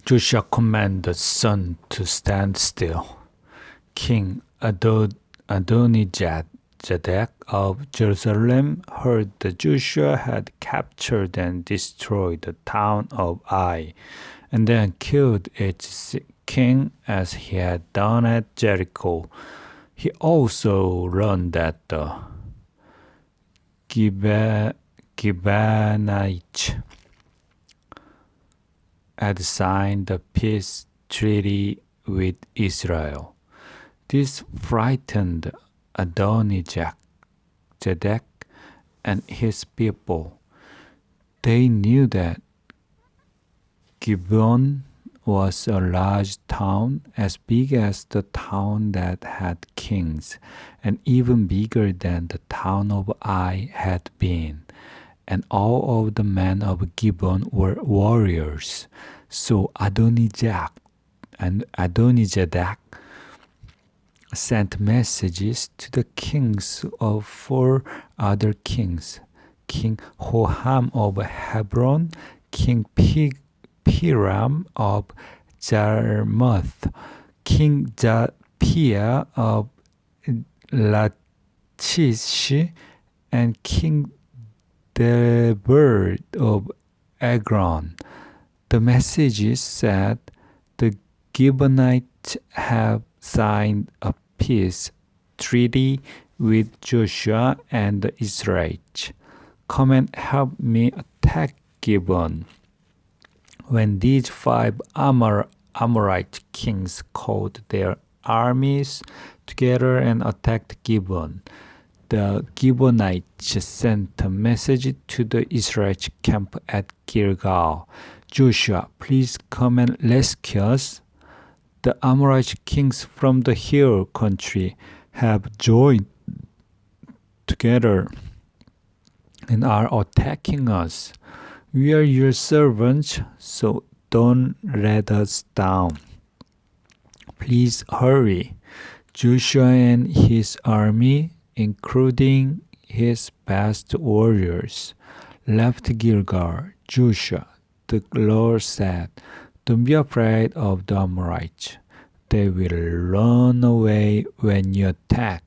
Joshua commanded the sun to stand still. King Adonijah of Jerusalem heard that Joshua had captured and destroyed the town of Ai, and then killed its king as he had done at Jericho. He also learned that the Gibeonites had signed the peace treaty with Israel. This frightened Adonijah and his people. They knew that Gibeon was a large town, as big as the town that had kings, and even bigger than the town of Ai had been. And all of the men of Gibeon were warriors. So Adonijah sent messages to the kings of 4 other kings: King Hoham of Hebron, King Piram of Jarmuth, King Japhia of Lachish, and King Deber of Ekron. The messages said, "The Gibeonites have signed a peace treaty with Joshua and the Israelites. Come and help me attack Gibeon." When these 5 Amorite kings called their armies together and attacked Gibeon, the Gibeonites sent a message to the Israelite camp at Gilgal: "Joshua, please come and rescue us. The Amorite kings from the hill country have joined together and are attacking us. We are your servants, so don't let us down. Please hurry." Joshua and his army, including his best warriors, left Gilgal. Joshua, the Lord said, "Don't be afraid of the Amorites. They will run away when you attack,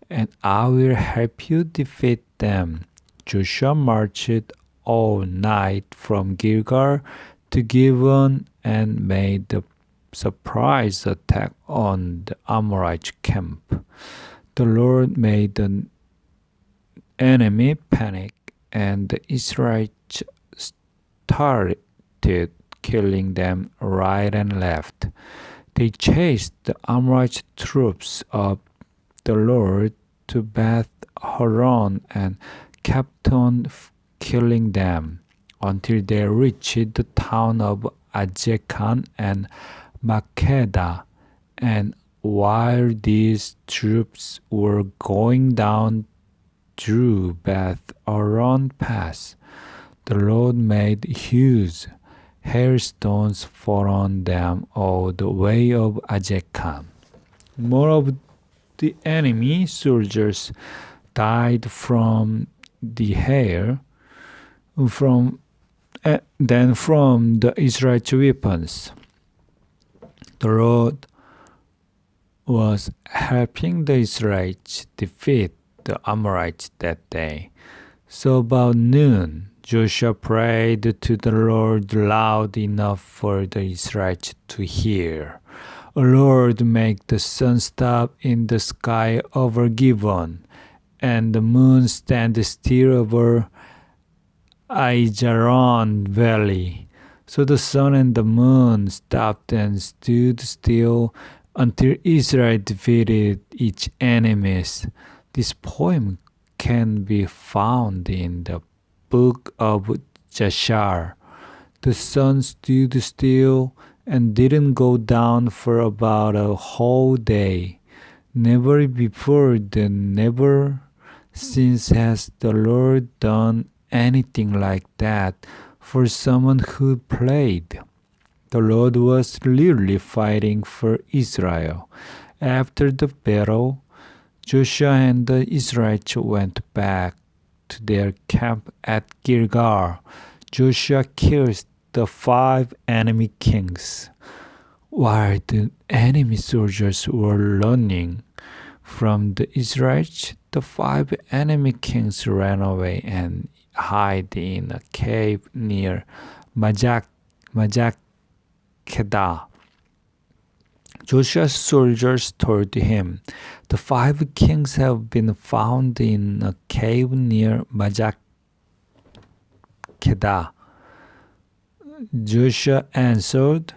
and I will help you defeat them." Joshua marched all night from Gilgal to Gibeon and made a surprise attack on the Amorite camp. The Lord made the enemy panic, and the Israelites started killing them right and left. They chased the Amorite troops of the Lord to Beth Horon and kept on killing them until they reached the town of Azekan and Makkedah. And while these troops were going down through Beth Horon Pass, the Lord made huge hailstones fall on them all the way of Azekan. More of the enemy soldiers died from the hail than from the Israelite weapons. The Lord was helping the Israelites defeat the Amorites that day. So about noon, Joshua prayed to the Lord loud enough for the Israelites to hear. "O Lord, make the sun stop in the sky over Gibeon, and the moon stand still over Aijalon Valley." So the sun and the moon stopped and stood still until Israel defeated its enemies. This poem can be found in the book of Jashar. The sun stood still and didn't go down for about a whole day. Never before and never since has the Lord done anything like that for someone who prayed. The Lord was really fighting for Israel. After the battle, Joshua and the Israelites went back to their camp at Gilgal. Joshua killed the 5 enemy kings. While the enemy soldiers were running from the Israelites, the 5 enemy kings ran away and hid in a cave near Majakeda. Joshua's soldiers told him, "The 5 kings have been found in a cave near Majakeda." Joshua answered,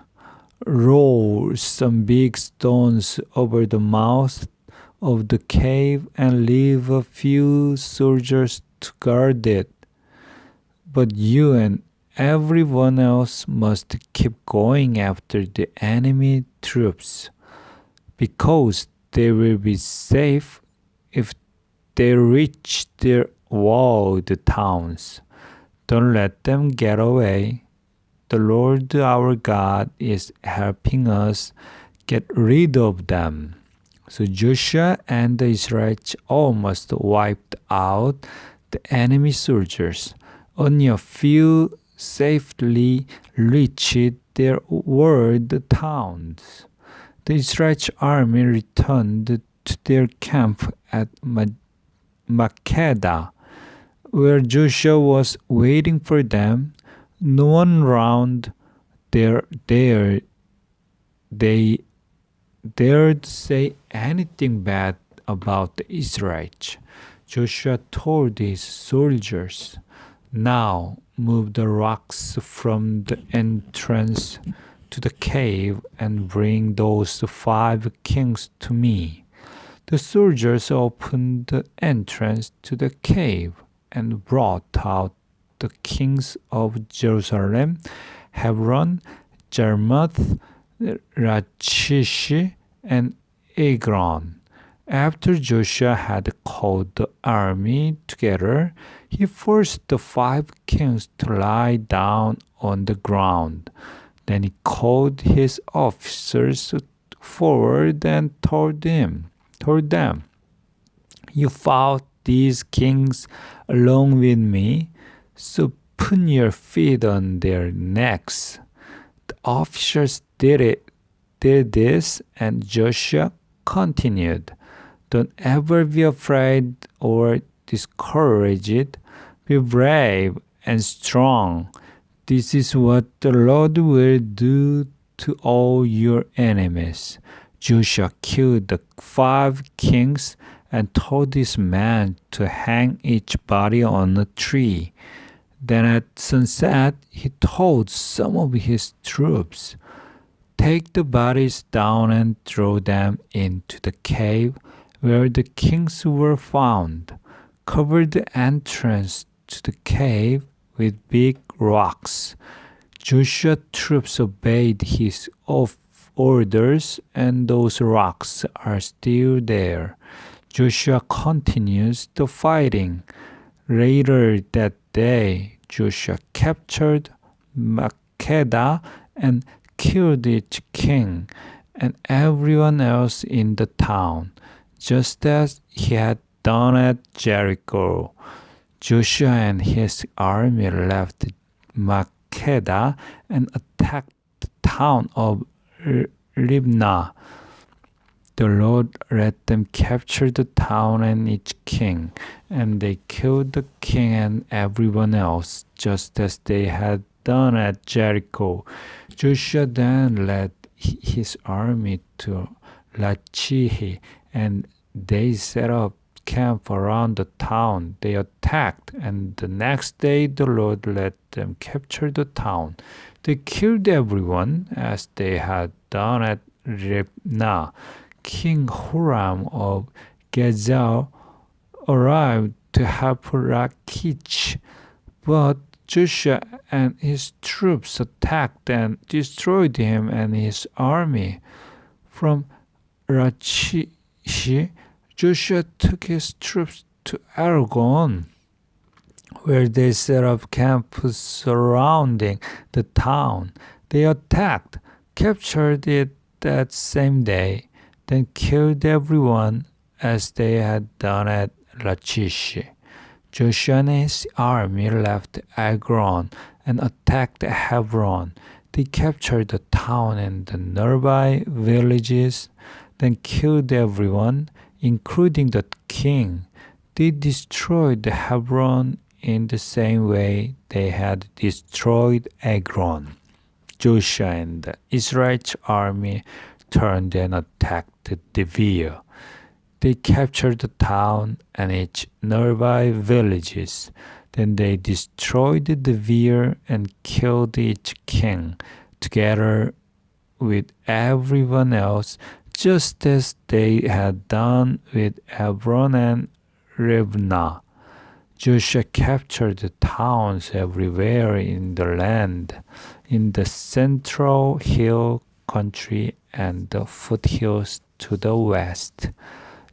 "Roll some big stones over the mouth of the cave and leave a few soldiers to guard it. But you and everyone else must keep going after the enemy troops, because they will be safe if they reach their walled towns. Don't let them get away. The Lord our God is helping us get rid of them." So Joshua and the Israelites almost wiped out the enemy soldiers. Only a few safely reached their walled towns. The Israelite army returned to their camp at Makkedah, where Joshua was waiting for them. No one round there they dared say anything bad about the Israelites. Joshua told his soldiers, "Now move the rocks from the entrance to the cave and bring those 5 kings to me." The soldiers opened the entrance to the cave and brought out the kings of Jerusalem, Hebron, Jarmuth, Lachish, and Ekron. After Joshua had called the army together, he forced the 5 kings to lie down on the ground. Then he called his officers forward and told them, "You fought these kings along with me, so put your feet on their necks." The officers did this, and Joshua continued, "Don't ever be afraid or discouraged. Be brave and strong. This is what the Lord will do to all your enemies." Joshua killed the 5 kings and told his men to hang each body on a tree. Then at sunset, he told some of his troops, "Take the bodies down and throw them into the cave where the kings were found. Cover the entrance to the cave with big rocks." Joshua's troops obeyed his orders, and those rocks are still there. Joshua continues the fighting. Later that day, Joshua captured Makkedah and killed its king and everyone else in the town, just as he had done at Jericho. Joshua and his army left Makkedah and attacked the town of Libnah. The Lord let them capture the town and its king, and they killed the king and everyone else, just as they had done at Jericho. Joshua then led his army to Lachish, and they set up camp around the town. They attacked, and the next day the Lord let them capture the town. They killed everyone, as they had done at Libnah. King Huram of Gezer arrived to help Lachish, but Joshua and his troops attacked and destroyed him and his army. From Lachish, Joshua took his troops to Argon, where they set up camp surrounding the town. They attacked, captured it that same day, then killed everyone as they had done at Lachish. Joshua and his army left Ekron and attacked Hebron. They captured the town and the nearby villages, then killed everyone, including the king. They destroyed Hebron in the same way they had destroyed Ekron. Joshua and the Israelite army turned and attacked Debir. They captured the town and its nearby villages. Then they destroyed Debir and killed its king, together with everyone else, just as they had done with Hebron and Ribnah. Joshua captured the towns everywhere in the land, in the central hill country and the foothills to the west,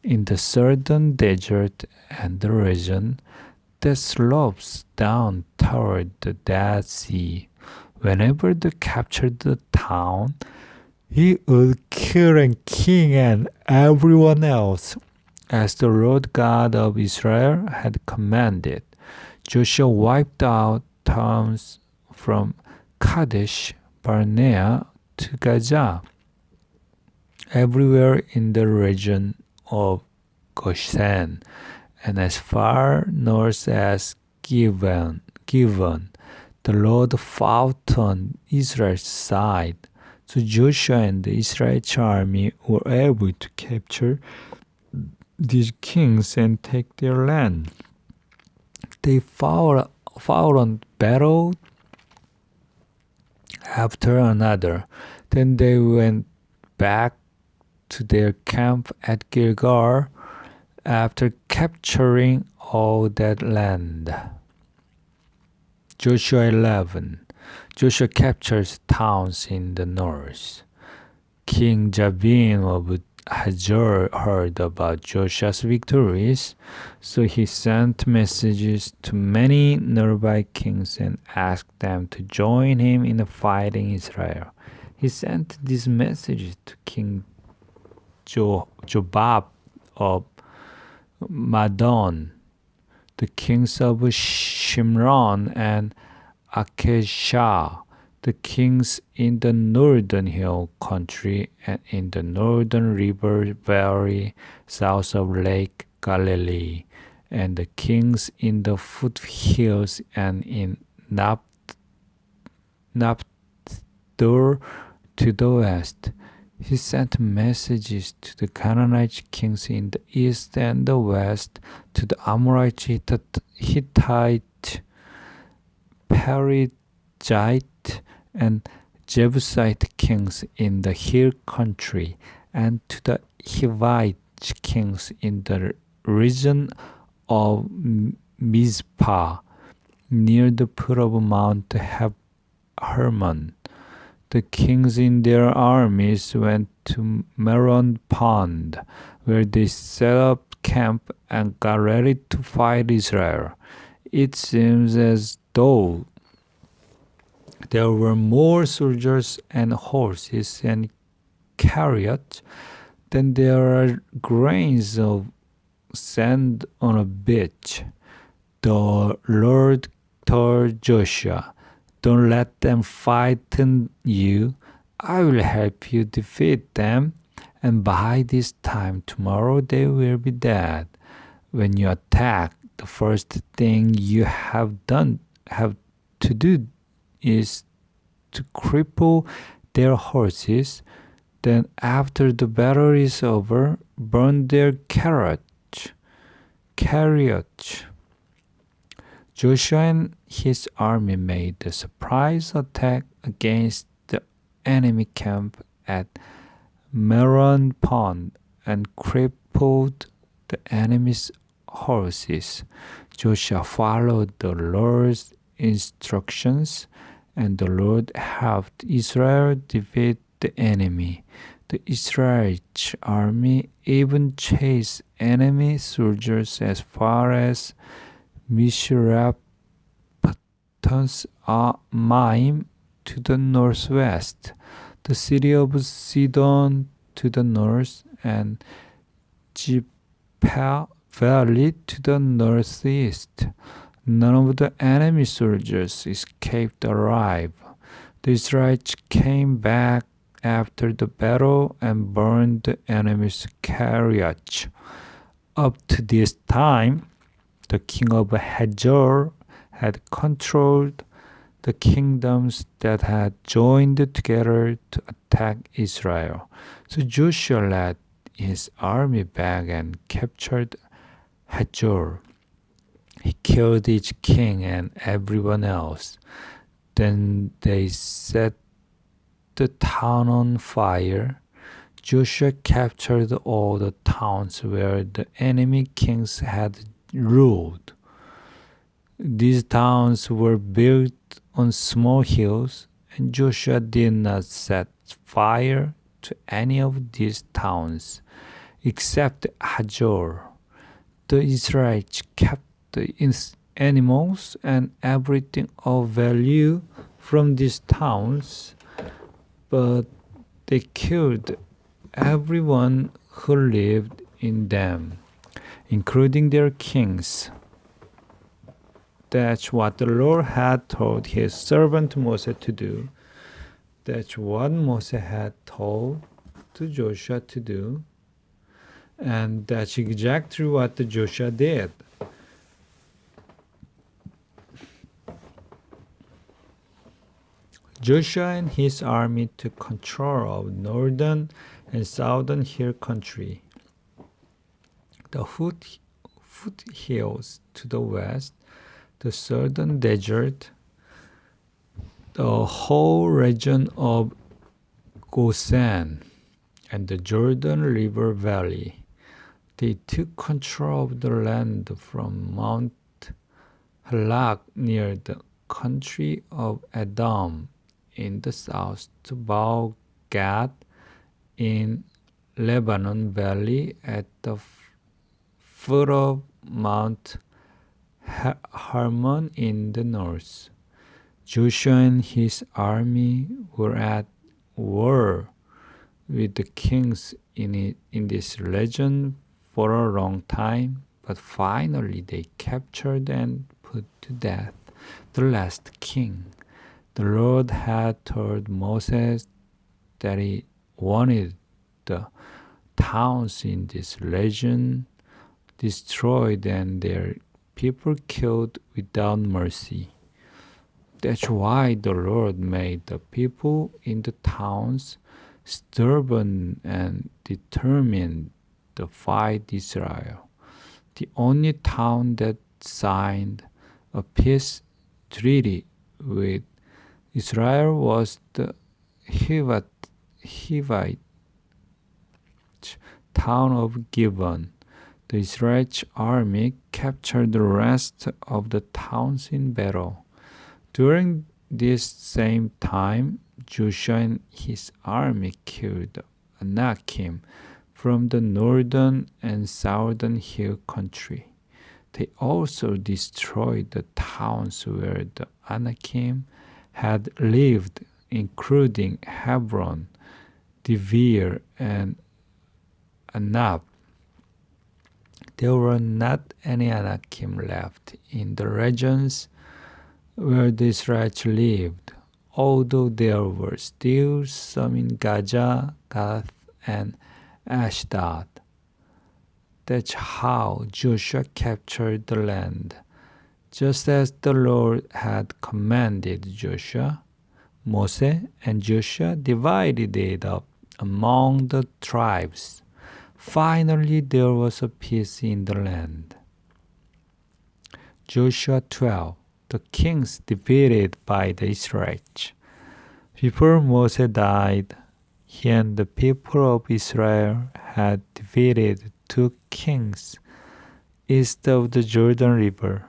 in the southern desert and the region that slopes down toward the Dead Sea. Whenever they captured the town, he would kill and king and everyone else, as the Lord God of Israel had commanded. Joshua wiped out towns from Kadesh Barnea to Gaza, everywhere in the region of Goshen, and as far north as Gibeon. The Lord fought on Israel's side, so Joshua and the Israelite army were able to capture these kings and take their land. They fought on battle after another. Then they went back to their camp at Gilgal after capturing all that land. Joshua 11. Joshua captures towns in the north. King Jabin of Hazor heard about Joshua's victories, so he sent messages to many nearby kings and asked them to join him in fighting Israel. He sent these messages to King Jobab of Madon, the kings of Shimron and Akeshah, the kings in the northern hill country and in the northern river valley south of Lake Galilee, and the kings in the foothills and in Naphtali to the west. He sent messages to the Canaanite kings in the east and the west, to the Amorite, Hittite, Perizzite, and Jebusite kings in the hill country, and to the Hivite kings in the region of Mizpah, near the foot of Mount Hermon. The kings in their armies went to Meron Pond, where they set up camp and got ready to fight Israel. It seems as though there were more soldiers and horses and chariots than there are grains of sand on a beach. The Lord told Joshua, "Don't let them frighten you. I will help you defeat them, and by this time tomorrow they will be dead. When you attack, the first thing you have to do is to cripple their horses. Then after the battle is over, burn their carriage." Joshua and his army made a surprise attack against the enemy camp at Meron Pond and crippled the enemy's horses. Joshua followed the Lord's instructions, and the Lord helped Israel defeat the enemy. The Israelite army even chased enemy soldiers as far as Mishrapathmaim to the northwest, the city of Sidon to the north, and Jippa Valley to the northeast. None of the enemy soldiers escaped alive. The Israelites came back after the battle and burned the enemy's chariots. Up to this time, the king of Hazor had controlled the kingdoms that had joined together to attack Israel. So Joshua led his army back and captured Hazor. He killed its king and everyone else. Then they set the town on fire. Joshua captured all the towns where the enemy kings had ruled. These towns were built on small hills, and Joshua did not set fire to any of these towns except Hazor. The Israelites kept the animals and everything of value from these towns, but they killed everyone who lived in them, including their kings. That's what the Lord had told his servant Moses to do. That's what Moses had told to Joshua to do. And that's exactly what Joshua did. Joshua and his army took control of northern and southern hill country. The foothills to the west, the southern desert, the whole region of Goshen, and the Jordan River Valley. They took control of the land from Mount Halak near the country of Edom in the south to Baal Gad in Lebanon Valley at the foot of Mount Hermon in the north. Joshua and his army were at war with the kings in this region for a long time, but finally they captured and put to death the last king. The Lord had told Moses that he wanted the towns in this region destroyed and their people killed without mercy. That's why the Lord made the people in the towns stubborn and determined to fight Israel. The only town that signed a peace treaty with Israel was the Hivite town of Gibeon. The Israelite army captured the rest of the towns in battle. During this same time, Joshua and his army killed Anakim from the northern and southern hill country. They also destroyed the towns where the Anakim had lived, including Hebron, Devere, and Anab. There were not any Anakim left in the regions where the Israelites lived, although there were still some in Gaza, Gath, and Ashdod. That's how Joshua captured the land. Just as the Lord had commanded Joshua, Moses and Joshua divided it up among the tribes. Finally, there was a peace in the land. Joshua 12. The kings defeated by the Israelites. Before Moses died, he and the people of Israel had defeated 2 kings east of the Jordan River.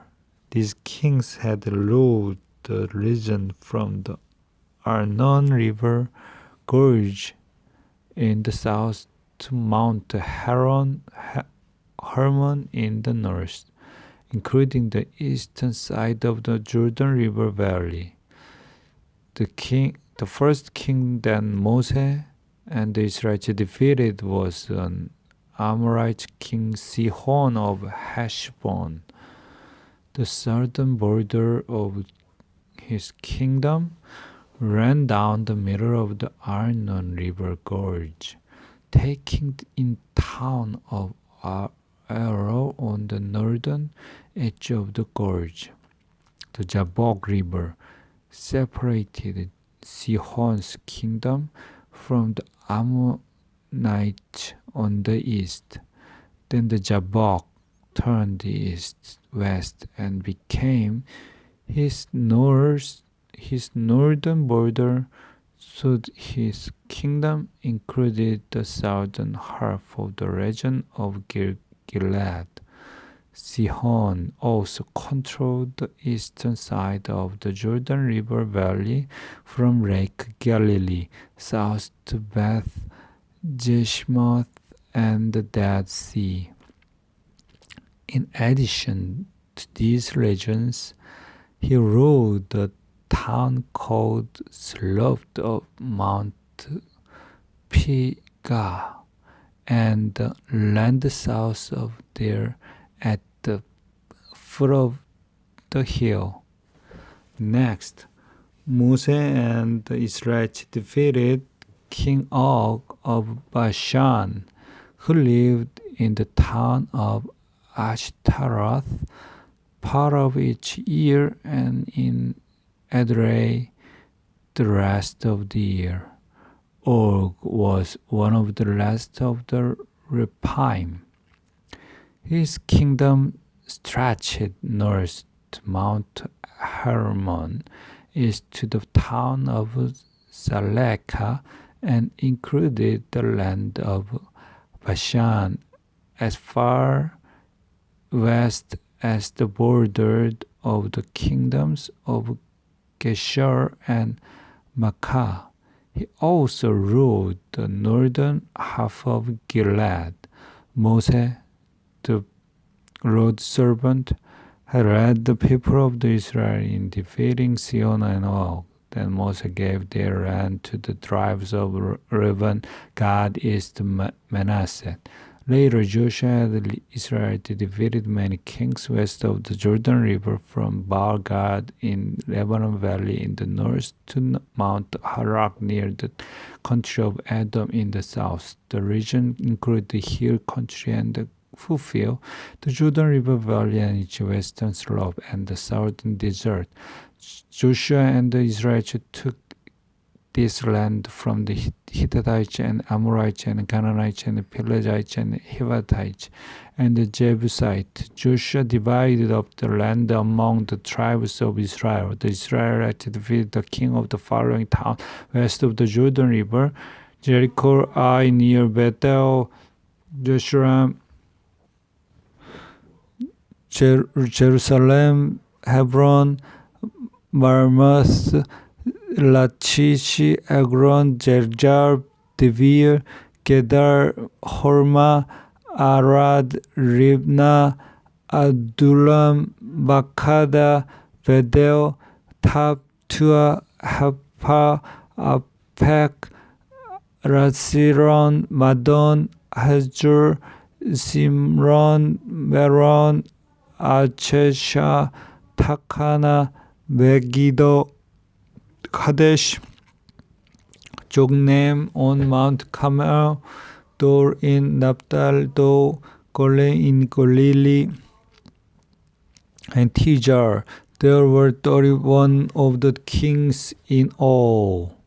These kings had ruled the region from the Arnon River Gorge in the south to Mount Hermon in the north, including the eastern side of the Jordan River Valley. The first king that Moses and the Israelites defeated was an Amorite king Sihon of Heshbon. The southern border of his kingdom ran down the middle of the Arnon River Gorge, taking in town of Arrow on the northern edge of the gorge. The Jabbok River separated Sihon's kingdom from the Ammonites on the east. Then the Jabbok turned east-west and became his northern border, so his kingdom included the southern half of the region of Gilead. Sihon also controlled the eastern side of the Jordan River Valley from Lake Galilee south to Beth Jeshimoth and the Dead Sea. In addition to these regions, he ruled the town called Slope of Mount Pisgah and the land south of there at the foot of the hill. Next, Moses and the Israelites defeated King Og of Bashan, who lived in the town of Ashtaroth part of each year and in Edrei the rest of the year. Og was one of the last of the Rephaim. His kingdom stretched north to Mount Hermon, east to the town of Salekah, and included the land of Bashan as far west as the border of the kingdoms of Geshur and Makkah. He also ruled the northern half of Gilead. Moses, the Lord's servant, had led the people of Israel in defeating Sihon and Og. Then Moses gave their land to the tribes of Reuben, Gad, East Manasseh. Later, Joshua and the Israelites defeated many kings west of the Jordan River from Baal-Gad in Lebanon Valley in the north to Mount Harak near the country of Edom in the south. The region included the hill country and the Phufil, the Jordan River Valley and its western slope, and the southern desert. Joshua and the Israelites took this land from the Hittites and Amorites and Canaanites and Perizzites and Hivites and the Jebusites. Joshua divided up the land among the tribes of Israel. The Israelites defeated the king of the following town west of the Jordan River: Jericho, Ai near Bethel, Jeshurun, Jerusalem, Hebron, Marmoth, Lachish, Ekron, Jerjar, Devir, Kedar, Hormah, Arad, Ribnah, Adullam, Makada, Bedel, Taptua, Hapa, Apek, Ratziron, Madon, Hazur, Simron, Meron, Achesha, Takana, Megiddo, Kadesh, Jokneam on Mount Carmel, Dor in Naphtali, Golen in Galilee, and Tijar. There were 31 of the kings in all.